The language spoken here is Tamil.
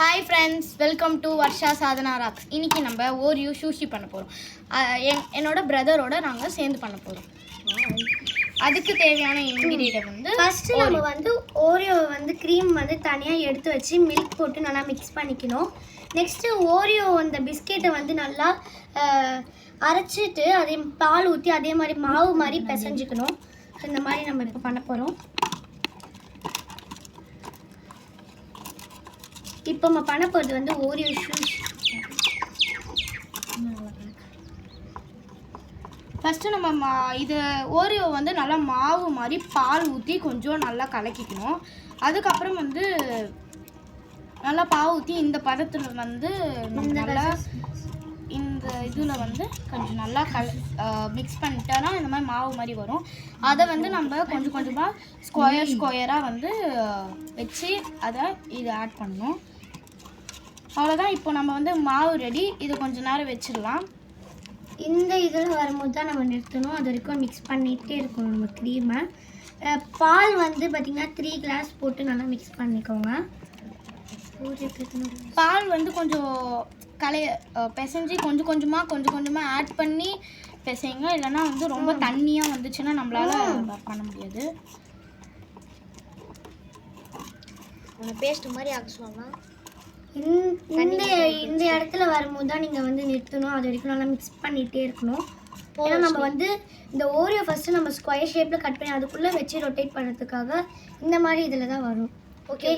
Hi friends, welcome to Varsha Sadhana rocks. இன்றைக்கி நம்ம ஓரியோ சூஷி பண்ண போகிறோம். என்னோட பிரதரோட நாங்கள் சேர்ந்து பண்ண போகிறோம். அதுக்கு தேவையான இன்க்ரீடியன்ட் வந்து ஃபஸ்ட்டு நம்ம வந்து ஓரியோவை வந்து க்ரீம் வந்து தனியாக எடுத்து வச்சு மில்க் போட்டு நல்லா மிக்ஸ் பண்ணிக்கணும். நெக்ஸ்ட்டு ஓரியோ அந்த பிஸ்கெட்டை வந்து நல்லா அரைச்சிட்டு அதே பால் ஊற்றி அதே மாதிரி மாவு மாதிரி பிசைஞ்சிக்கணும். இந்த மாதிரி நம்ம இப்போ பண்ண போகிறோம். இப்போ நம்ம பண்ண போகிறது வந்து ஓரியோ சூஷி. ஃபஸ்ட்டு நம்ம இது ஓரியோ வந்து நல்லா மாவு மாதிரி பால் ஊற்றி கொஞ்சம் நல்லா கலக்கிக்கணும். அதுக்கப்புறம் வந்து நல்லா பால் ஊற்றி இந்த பதத்தில் வந்து நல்லா இந்த இதில் வந்து கொஞ்சம் நல்லா மிக்ஸ் பண்ணிட்டோன்னா இந்த மாதிரி மாவு மாதிரி வரும். அதை வந்து நம்ம கொஞ்சம் கொஞ்சமாக ஸ்கொயராக வந்து வச்சு அதை இதை ஆட் பண்ணணும். அவ்வளோதான். இப்போ நம்ம வந்து மாவு ரெடி. இது கொஞ்சம் நேரம் வச்சிடலாம். இந்த இதில் வரும்போது தான் நம்ம நிறுத்தணும். அது வரைக்கும் மிக்ஸ் பண்ணிகிட்டே இருக்கணும் நம்ம க்ரீமை. பால் வந்து பார்த்திங்கன்னா 3 கிளாஸ் போட்டு நல்லா மிக்ஸ் பண்ணிக்கோங்க. பால் வந்து கொஞ்சம் பிசைஞ்சு கொஞ்சம் கொஞ்சமாக ஆட் பண்ணி பிசைங்க. இல்லைன்னா வந்து ரொம்ப தண்ணியாக வந்துச்சுன்னா நம்மளால் பண்ண முடியாது. பேஸ்ட் மாதிரி ஆக்க சொல்லலாம். இந்த இடத்துல வரும்போது தான் நீங்கள் வந்து நிறுத்தணும். அது வரைக்கும் நல்லா மிக்ஸ் பண்ணிகிட்டே இருக்கணும். ஏன்னா நம்ம வந்து இந்த ஓரியோ ஃபஸ்ட்டு நம்ம ஸ்கொயர் ஷேப்பில் கட் பண்ணி அதுக்குள்ளே வச்சு ரொட்டேட் பண்ணுறதுக்காக இந்த மாதிரி இதில் தான் வரும். ஓகே,